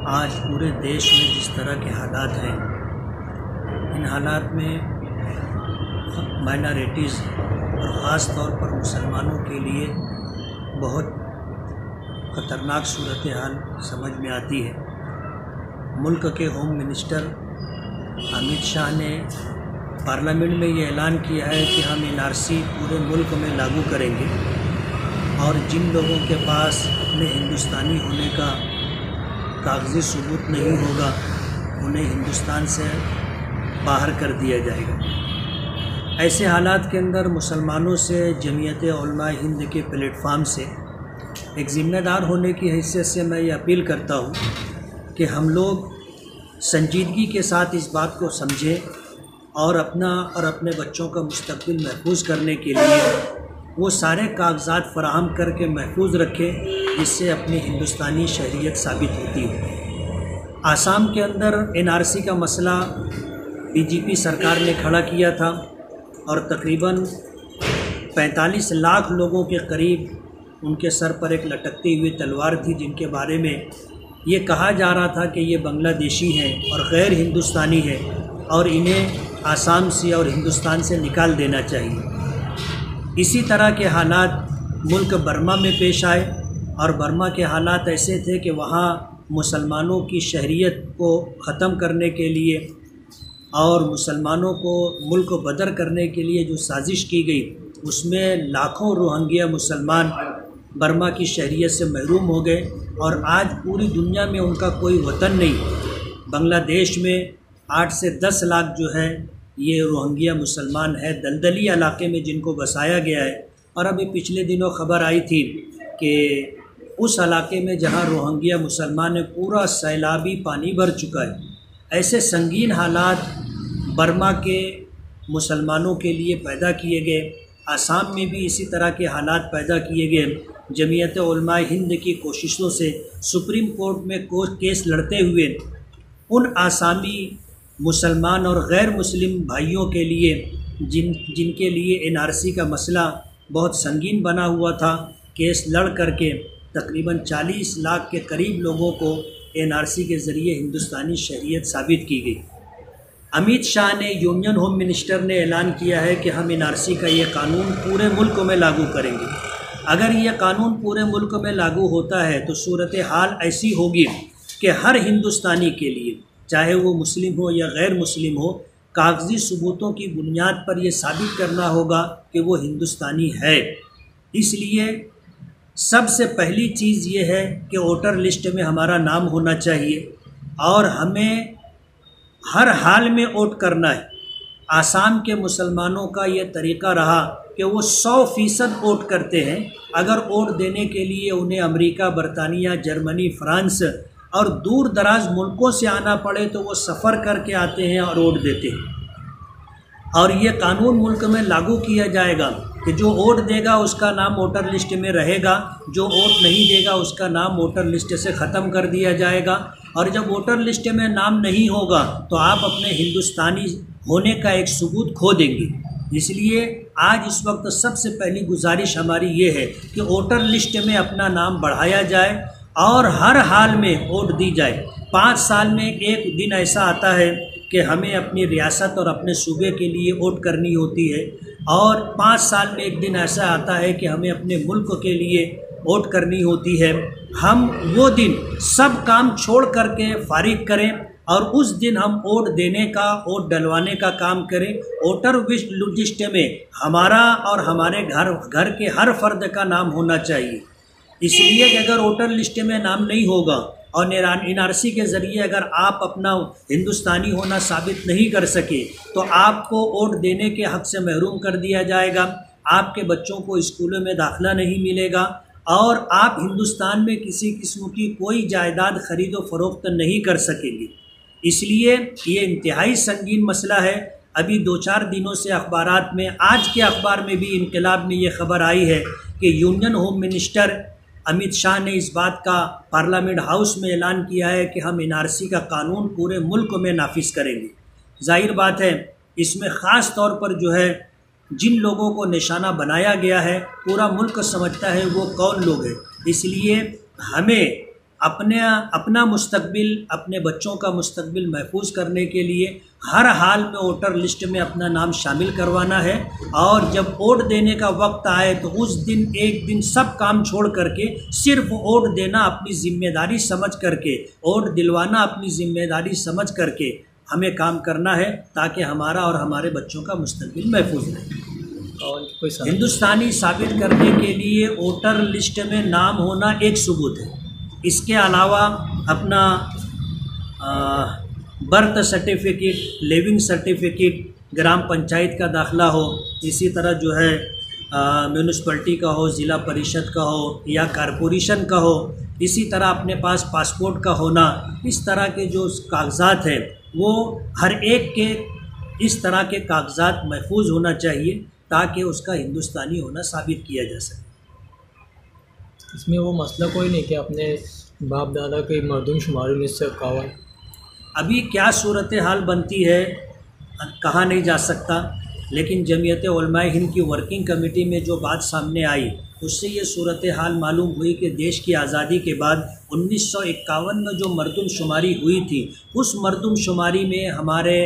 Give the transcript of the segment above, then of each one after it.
आज पूरे देश में जिस तरह के हालात हैं, इन हालात में माइनॉरिटीज़ और ख़ास तौर पर मुसलमानों के लिए बहुत ख़तरनाक सूरत हाल समझ में आती है। मुल्क के होम मिनिस्टर अमित शाह ने पार्लियामेंट में ये ऐलान किया है कि हम NRC पूरे मुल्क में लागू करेंगे और जिन लोगों के पास अपने हिंदुस्तानी होने का कागज़ी सबूत नहीं होगा उन्हें हिंदुस्तान से बाहर कर दिया जाएगा। ऐसे हालात के अंदर मुसलमानों से जमीयत-ए-उलमा हिंद के प्लेटफार्म से एक ज़िम्मेदार होने की हैसियत से मैं ये अपील करता हूँ कि हम लोग संजीदगी के साथ इस बात को समझें और अपना और अपने बच्चों का मुस्तकबिल महफूज करने के लिए वो सारे कागजात फराहम करके महफूज रखें जिससे अपनी हिंदुस्तानी शहरियत साबित होती है। आसाम के अंदर NRC का मसला BJP सरकार ने खड़ा किया था और तकरीबन 45 लाख लोगों के करीब उनके सर पर एक लटकती हुई तलवार थी, जिनके बारे में ये कहा जा रहा था कि ये बांग्लादेशी हैं और गैर हिंदुस्तानी हैं और इन्हें आसाम से और हिंदुस्तान से निकाल देना चाहिए। इसी तरह के हालात मुल्क बर्मा में पेश आए और बर्मा के हालात ऐसे थे कि वहाँ मुसलमानों की शहरियत को ख़त्म करने के लिए और मुसलमानों को मुल्क बदर करने के लिए जो साजिश की गई उसमें लाखों रोहिंग्या मुसलमान बर्मा की शहरियत से महरूम हो गए और आज पूरी दुनिया में उनका कोई वतन नहीं। बांग्लादेश में 8 से 10 लाख जो है ये रोहिंग्या मुसलमान है दलदली इलाके में जिनको बसाया गया है। और अभी पिछले दिनों खबर आई थी कि उस इलाके में जहां रोहिंग्या मुसलमान है पूरा सैलाबी पानी भर चुका है। ऐसे संगीन हालात बर्मा के मुसलमानों के लिए पैदा किए गए। आसाम में भी इसी तरह के हालात पैदा किए गए। जमीयत-ए-उलमा हिंद की कोशिशों से सुप्रीम कोर्ट में केस लड़ते हुए उन आसामी मुसलमान और गैर मुस्लिम भाइयों के लिए जिनके लिए NRC का मसला बहुत संगीन बना हुआ था, केस लड़ करके तकरीबन 40 लाख के करीब लोगों को NRC के ज़रिए हिंदुस्तानी शहरियत साबित की गई। अमित शाह ने यूनियन होम मिनिस्टर ने ऐलान किया है कि हम NRC का ये कानून पूरे मुल्क में लागू करेंगे। अगर ये कानून पूरे मुल्क में लागू होता है तो सूरत हाल ऐसी होगी कि हर हिंदुस्तानी के लिए, चाहे वो मुस्लिम हो या गैर मुस्लिम हो, कागज़ी सबूतों की बुनियाद पर यह साबित करना होगा कि वो हिंदुस्तानी है। इसलिए सबसे पहली चीज़ ये है कि वोटर लिस्ट में हमारा नाम होना चाहिए और हमें हर हाल में वोट करना है। आसाम के मुसलमानों का ये तरीक़ा रहा कि वो 100% वोट करते हैं। अगर वोट देने के लिए उन्हें अमेरिका, बरतानिया, जर्मनी, फ्रांस और दूर दराज मुल्कों से आना पड़े तो वो सफ़र करके आते हैं और वोट देते हैं। और ये कानून मुल्क में लागू किया जाएगा कि जो वोट देगा उसका नाम वोटर लिस्ट में रहेगा, जो वोट नहीं देगा उसका नाम वोटर लिस्ट से ख़त्म कर दिया जाएगा। और जब वोटर लिस्ट में नाम नहीं होगा तो आप अपने हिंदुस्तानी होने का एक सबूत खो देंगे। इसलिए आज इस वक्त सबसे पहली गुजारिश हमारी ये है कि वोटर लिस्ट में अपना नाम बढ़ाया जाए और हर हाल में वोट दी जाए। 5 साल में एक दिन ऐसा आता है कि हमें अपनी रियासत और अपने सूबे के लिए वोट करनी होती है और 5 साल में एक दिन ऐसा आता है कि हमें अपने मुल्क के लिए वोट करनी होती है। हम वो दिन सब काम छोड़ करके फारिग करें और उस दिन हम वोट देने का, वोट डलवाने का काम करें। वोटर लिस्ट में हमारा और हमारे घर के हर फर्द का नाम होना चाहिए। इसलिए कि अगर वोटर लिस्ट में नाम नहीं होगा और NRC के ज़रिए अगर आप अपना हिंदुस्तानी होना साबित नहीं कर सके तो आपको वोट देने के हक़ से महरूम कर दिया जाएगा। आपके बच्चों को स्कूलों में दाखिला नहीं मिलेगा और आप हिंदुस्तान में किसी किस्म की कोई जायदाद ख़रीदो फ़रोख्त नहीं कर सकेंगे। इसलिए ये इंतहाई संगीन मसला है। अभी 2-4 दिनों से अखबारात में, आज के अखबार में भी इनकलाब में ये ख़बर आई है कि union home minister Amit Shah ने इस बात का पार्लियामेंट हाउस में ऐलान किया है कि हम NRC का कानून पूरे मुल्क में नाफिज करेंगे। जाहिर बात है इसमें ख़ास तौर पर जो है जिन लोगों को निशाना बनाया गया है पूरा मुल्क समझता है वो कौन लोग हैं। इसलिए हमें अपना मुस्तकबिल, अपने बच्चों का मुस्तकबिल महफूज करने के लिए हर हाल में वोटर लिस्ट में अपना नाम शामिल करवाना है। और जब वोट देने का वक्त आए तो उस दिन एक दिन सब काम छोड़ करके सिर्फ वोट देना अपनी ज़िम्मेदारी समझ करके, वोट दिलवाना अपनी ज़िम्मेदारी समझ करके हमें काम करना है, ताकि हमारा और हमारे बच्चों का मुस्तकबिल महफूज रहे। और हिंदुस्तानी साबित करने के लिए वोटर लिस्ट में नाम होना एक सबूत है। इसके अलावा अपना बर्थ सर्टिफिकेट, लिविंग सर्टिफिकेट, ग्राम पंचायत का दाखिला हो, इसी तरह जो है म्यूनिसिपैलिटी का हो, ज़िला परिषद का हो या कारपोरेशन का हो, इसी तरह अपने पास पासपोर्ट का होना, इस तरह के जो कागजात हैं वो हर एक के इस तरह के कागजात महफूज होना चाहिए, ताकि उसका हिंदुस्तानी होना साबित किया जा सके। इसमें वो मसला कोई नहीं कि अपने बाप दादा की मरदमशुमारी 1951 अभी क्या सूरत हाल बनती है कहा नहीं जा सकता, लेकिन जमीयत उलमाए हिंद की वर्किंग कमेटी में जो बात सामने आई उससे ये सूरत हाल मालूम हुई कि देश की आज़ादी के बाद 1951 में जो मरदमशुमारी हुई थी, उस मरदमशुमारी में हमारे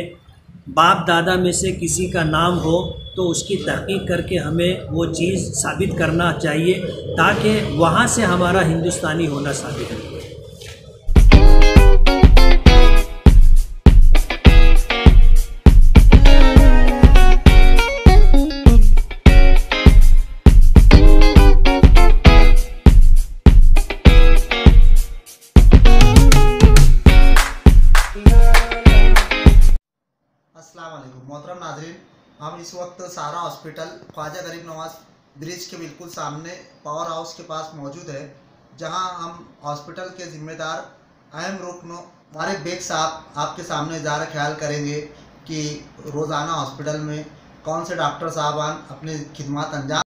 बाप दादा में से किसी का नाम हो तो उसकी तहकीक करके हमें वो चीज़ साबित करना चाहिए, ताकि वहाँ से हमारा हिंदुस्तानी होना साबित हो। अस्सलाम वालेकुम मोहतरम नाज़रीन, हम इस वक्त सारा हॉस्पिटल ख्वाजा गरीब नवाज ब्रिज के बिल्कुल सामने पावर हाउस के पास मौजूद है, जहां हम हॉस्पिटल के ज़िम्मेदार अहम रुकन वारिक बेग साहब आपके सामने ज़ाहिर ख्याल करेंगे कि रोज़ाना हॉस्पिटल में कौन से डॉक्टर साहबान अपनी खिदमत अंजाम